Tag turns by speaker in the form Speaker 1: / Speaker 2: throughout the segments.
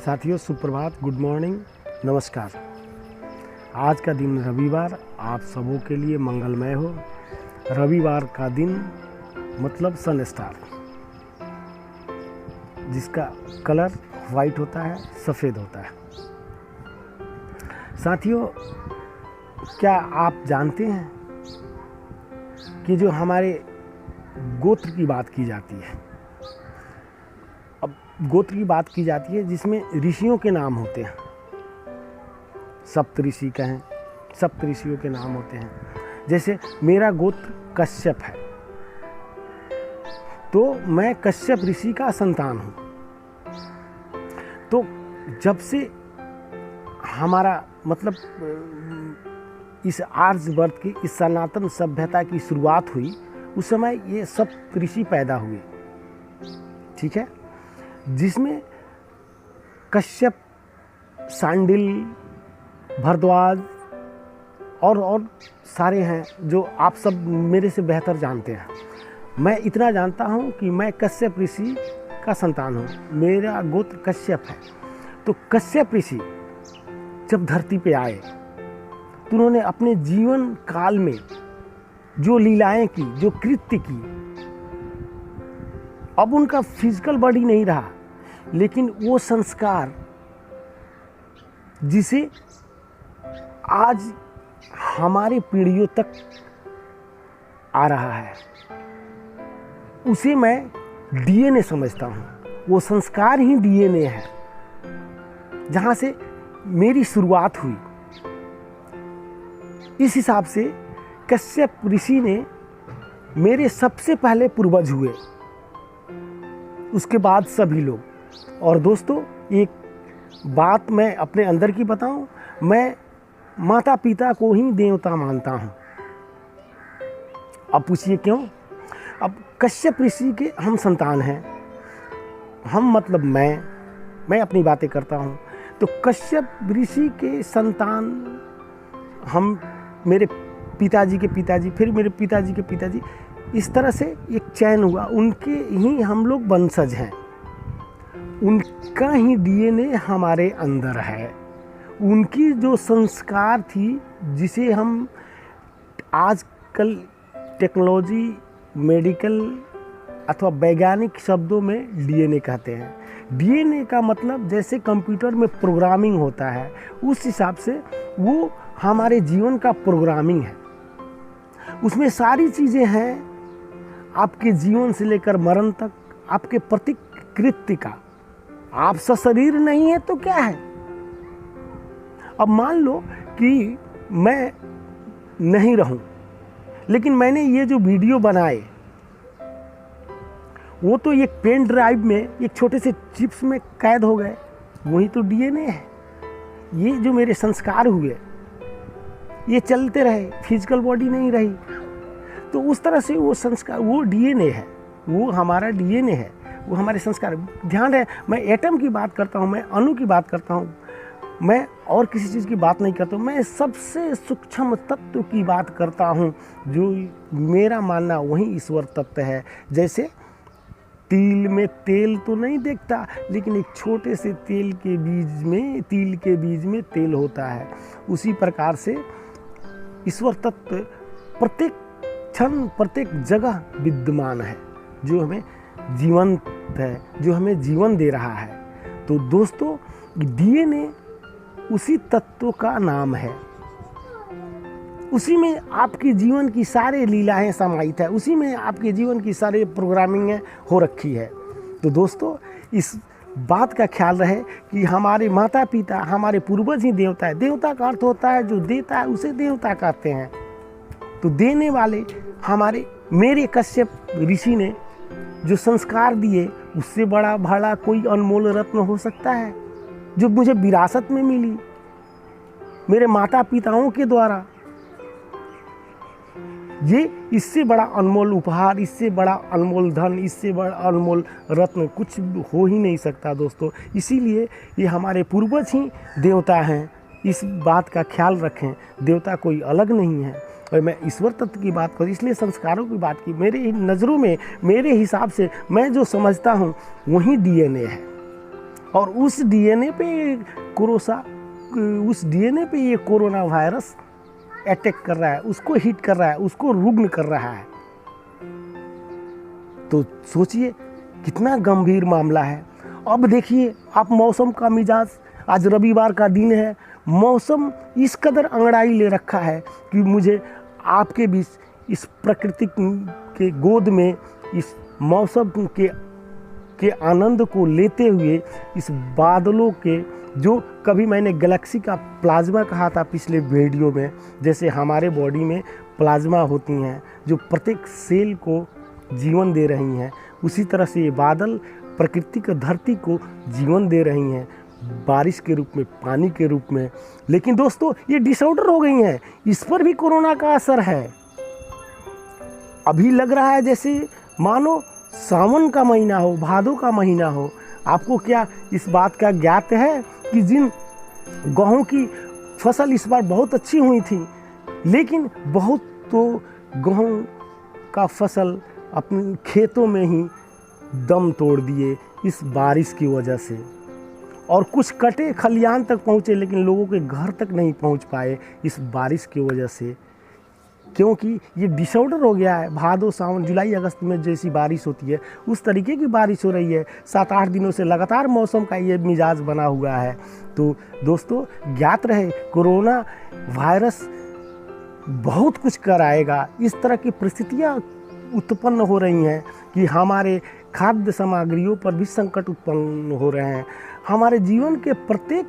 Speaker 1: साथियों, सुप्रभात, good morning, नमस्कार। आज का दिन रविवार आप सबों के लिए मंगलमय हो। रविवार का दिन मतलब सन स्टार, जिसका कलर वाइट होता है, सफ़ेद होता है। साथियों, क्या आप जानते हैं कि जो हमारे गोत्र की बात की जाती है, अब गोत्र की बात की जाती है जिसमें ऋषियों के नाम होते हैं, सप्तऋषि कहें, सप्तऋषियों के नाम होते हैं। जैसे मेरा गोत्र कश्यप है, तो मैं कश्यप ऋषि का संतान हूँ। तो जब से हमारा मतलब इस आर्यवर्त की, इस सनातन सभ्यता की शुरुआत हुई, उस समय ये सप्त ऋषि पैदा हुए, ठीक है, जिसमें कश्यप, सांडिल, भरद्वाज और सारे हैं जो आप सब मेरे से बेहतर जानते हैं। मैं इतना जानता हूँ कि मैं कश्यप ऋषि का संतान हूँ, मेरा गोत्र कश्यप है। तो कश्यप ऋषि जब धरती पे आए तो उन्होंने अपने जीवन काल में जो लीलाएं की, जो कृत्य की, अब उनका फिजिकल बॉडी नहीं रहा, लेकिन वो संस्कार जिसे आज हमारे पीढ़ियों तक आ रहा है, उसे मैं डीएनए समझता हूँ। वो संस्कार ही डीएनए है, जहाँ से मेरी शुरुआत हुई। इस हिसाब से कश्यप ऋषि ने मेरे सबसे पहले पूर्वज हुए, उसके बाद सभी लोग। और दोस्तों, एक बात मैं अपने अंदर की बताऊं, मैं माता पिता को ही देवता मानता हूं। अब पूछिए क्यों? अब कश्यप ऋषि के हम संतान हैं, हम मतलब मैं अपनी बातें करता हूं। तो कश्यप ऋषि के संतान हम, मेरे पिताजी के पिताजी, फिर मेरे पिताजी के पिताजी, इस तरह से एक चयन हुआ। उनके ही हम लोग वंशज हैं, उनका ही डीएनए हमारे अंदर है। उनकी जो संस्कार थी, जिसे हम आजकल टेक्नोलॉजी, मेडिकल अथवा वैज्ञानिक शब्दों में डीएनए कहते हैं। डीएनए का मतलब जैसे कंप्यूटर में प्रोग्रामिंग होता है, उस हिसाब से वो हमारे जीवन का प्रोग्रामिंग है। उसमें सारी चीज़ें हैं, आपके जीवन से लेकर मरण तक, आपके प्रत्येक कृत्य का। आप सशरीर नहीं है तो क्या है? अब मान लो कि मैं नहीं रहूं, लेकिन मैंने ये जो वीडियो बनाए, वो तो एक पेन ड्राइव में, एक छोटे से चिप्स में कैद हो गए। वही तो डीएनए है। ये जो मेरे संस्कार हुए, ये चलते रहे, फिजिकल बॉडी नहीं रही। तो उस तरह से वो संस्कार, वो डीएनए है, वो हमारा डीएनए है, वो हमारे संस्कार। ध्यान रहे, मैं एटम की बात करता हूँ, मैं अणु की बात करता हूँ, मैं और किसी चीज़ की बात नहीं करता हूँ। मैं सबसे सूक्ष्म तत्व की बात करता हूँ, जो मेरा मानना वही ईश्वर तत्व है। जैसे तिल में तेल तो नहीं देखता, लेकिन एक छोटे से तेल के बीज में, तिल के बीज में तेल होता है। उसी प्रकार से ईश्वर तत्व प्रत्येक क्षण, प्रत्येक जगह विद्यमान है, जो हमें जीवंत है, जो हमें जीवन दे रहा है। तो दोस्तों, डीएनए उसी तत्व का नाम है। उसी में आपके जीवन की सारे लीलाएं समाहित है, उसी में आपके जीवन की सारे प्रोग्रामिंग हो रखी है। तो दोस्तों, इस बात का ख्याल रहे कि हमारे माता पिता, हमारे पूर्वज ही देवता है। देवता का अर्थ होता है जो देता है, उसे देवता कहते हैं। तो देने वाले हमारे, मेरे कश्यप ऋषि ने जो संस्कार दिए, उससे बड़ा भाड़ा कोई अनमोल रत्न हो सकता है, जो मुझे विरासत में मिली मेरे माता पिताओं के द्वारा। ये इससे बड़ा अनमोल उपहार, इससे बड़ा अनमोल धन, इससे बड़ा अनमोल रत्न कुछ हो ही नहीं सकता दोस्तों। इसीलिए ये हमारे पूर्वज ही देवता हैं। इस बात का ख्याल रखें, देवता कोई अलग नहीं है। और मैं ईश्वर तत्व की बात करूँ, इसलिए संस्कारों की बात की। मेरे नज़रों में, मेरे हिसाब से मैं जो समझता हूँ वही डीएनए है। और उस डीएनए पे ये कोरोना वायरस अटैक कर रहा है, उसको हिट कर रहा है, उसको रुग्ण कर रहा है। तो सोचिए कितना गंभीर मामला है। अब देखिए आप मौसम का मिजाज, आज रविवार का दिन है, मौसम इस कदर अंगड़ाई ले रखा है कि मुझे आपके बीच इस प्रकृति के गोद में इस मौसम के आनंद को लेते हुए इस बादलों के, जो कभी मैंने गैलेक्सी का प्लाज्मा कहा था पिछले वीडियो में, जैसे हमारे बॉडी में प्लाज्मा होती हैं जो प्रत्येक सेल को जीवन दे रही हैं, उसी तरह से ये बादल प्रकृति की धरती को जीवन दे रही हैं, बारिश के रूप में, पानी के रूप में। लेकिन दोस्तों ये डिसऑर्डर हो गई हैं, इस पर भी कोरोना का असर है। अभी लग रहा है जैसे मानो सावन का महीना हो, भादों का महीना हो। आपको क्या इस बात का ज्ञात है कि जिन गेहूं की फसल इस बार बहुत अच्छी हुई थी, लेकिन बहुत तो गेहूं का फसल अपने खेतों में ही दम तोड़ दिए इस बारिश की वजह से, और कुछ कटे खलियान तक पहुँचे लेकिन लोगों के घर तक नहीं पहुँच पाए इस बारिश की वजह से, क्योंकि ये डिसऑर्डर हो गया है। भादो, सावन, जुलाई, अगस्त में जैसी बारिश होती है उस तरीके की बारिश हो रही है। 7-8 दिनों से लगातार मौसम का ये मिजाज बना हुआ है। तो दोस्तों ज्ञात रहे कोरोना वायरस बहुत कुछ कराएगा। इस तरह की परिस्थितियाँ उत्पन्न हो रही हैं कि हमारे खाद्य सामग्रियों पर भी संकट उत्पन्न हो रहे हैं। हमारे जीवन के प्रत्येक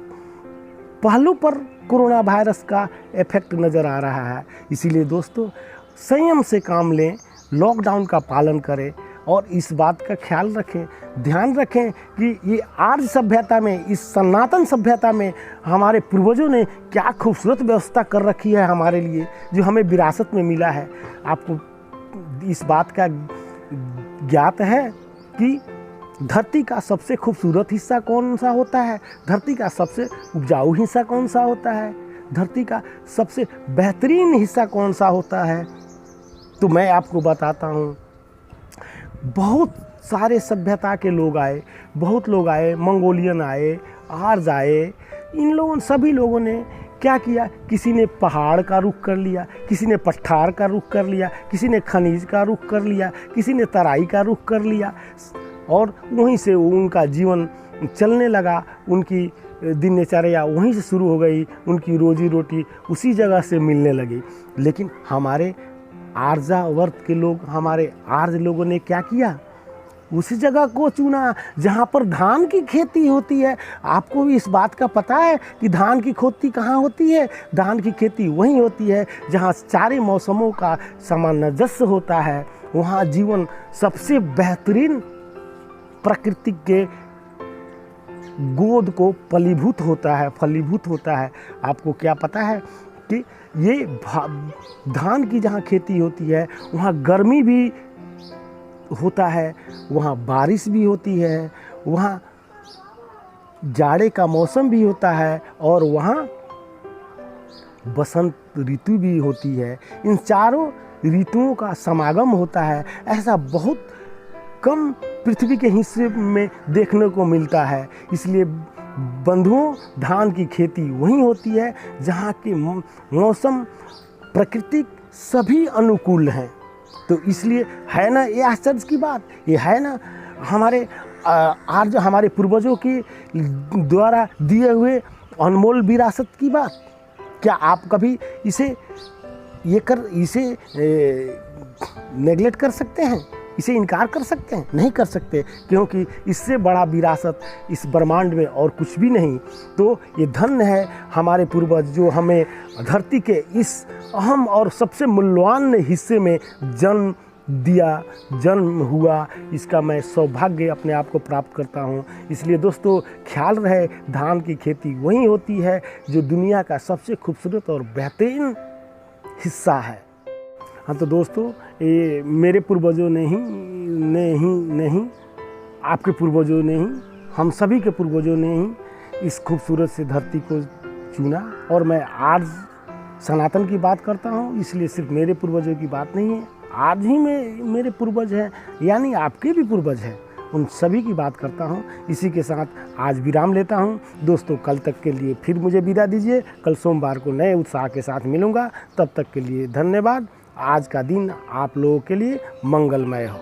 Speaker 1: पहलू पर कोरोना वायरस का इफेक्ट नज़र आ रहा है। इसीलिए दोस्तों संयम से काम लें, लॉकडाउन का पालन करें और इस बात का ख्याल रखें, ध्यान रखें कि ये आर्य सभ्यता में, इस सनातन सभ्यता में हमारे पूर्वजों ने क्या खूबसूरत व्यवस्था कर रखी है हमारे लिए, जो हमें विरासत में मिला है। आपको इस बात का ज्ञात है कि धरती का सबसे खूबसूरत हिस्सा कौन सा होता है? धरती का सबसे उपजाऊ हिस्सा कौन सा होता है? धरती का सबसे बेहतरीन हिस्सा कौन सा होता है? तो मैं आपको बताता हूँ। बहुत सारे सभ्यता के लोग आए, बहुत लोग आए, मंगोलियन आए, आर्य आए। इन लोगों, सभी लोगों ने क्या किया? किसी ने पहाड़ का रुख कर लिया, किसी ने पठार का रुख कर लिया, किसी ने खनिज का रुख कर लिया, किसी ने तराई का रुख कर लिया, और वहीं से उनका जीवन चलने लगा। उनकी दिनचर्या वहीं से शुरू हो गई, उनकी रोजी रोटी उसी जगह से मिलने लगी। लेकिन हमारे आर्यावर्त के लोग, हमारे आर्य लोगों ने क्या किया? उसी जगह को चुना जहाँ पर धान की खेती होती है। आपको भी इस बात का पता है कि धान की खेती कहाँ होती है? धान की खेती वहीं होती है जहाँ चारे मौसमों का सामंजस्य होता है। वहाँ जीवन सबसे बेहतरीन प्रकृति के गोद को फलीभूत होता है। आपको क्या पता है कि ये धान की जहाँ खेती होती है वहाँ गर्मी भी होता है, वहाँ बारिश भी होती है, वहाँ जाड़े का मौसम भी होता है, और वहाँ बसंत ऋतु भी होती है। इन चारों ऋतुओं का समागम होता है। ऐसा बहुत कम पृथ्वी के हिस्से में देखने को मिलता है। इसलिए बंधुओं, धान की खेती वहीं होती है जहाँ के मौसम प्रकृति सभी अनुकूल हैं। तो इसलिए है ना ये आश्चर्य की बात, ये है ना हमारे आज हमारे पूर्वजों के द्वारा दिए हुए अनमोल विरासत की बात। क्या आप कभी इसे नेगलेक्ट कर सकते हैं? इसे इनकार कर सकते हैं? नहीं कर सकते, क्योंकि इससे बड़ा विरासत इस ब्रह्मांड में और कुछ भी नहीं। तो ये धन्य है हमारे पूर्वज जो हमें धरती के इस अहम और सबसे मूल्यवान हिस्से में जन्म हुआ। इसका मैं सौभाग्य अपने आप को प्राप्त करता हूँ। इसलिए दोस्तों ख्याल रहे, धान की खेती वहीं होती है जो दुनिया का सबसे खूबसूरत और बेहतरीन हिस्सा है। हाँ तो दोस्तों, ये मेरे पूर्वजों ने ही आपके पूर्वजों ने ही, हम सभी के पूर्वजों ने ही इस खूबसूरत से धरती को चुना। और मैं आज सनातन की बात करता हूँ, इसलिए सिर्फ मेरे पूर्वजों की बात नहीं है, आज ही में मेरे पूर्वज हैं, यानी आपके भी पूर्वज हैं। उन सभी की बात करता हूँ। इसी के साथ आज विराम लेता हूँ दोस्तों। कल तक के लिए फिर मुझे विदा दीजिए। कल सोमवार को नए उत्साह के साथ मिलूँगा। तब तक के लिए धन्यवाद। आज का दिन आप लोगों के लिए मंगलमय हो।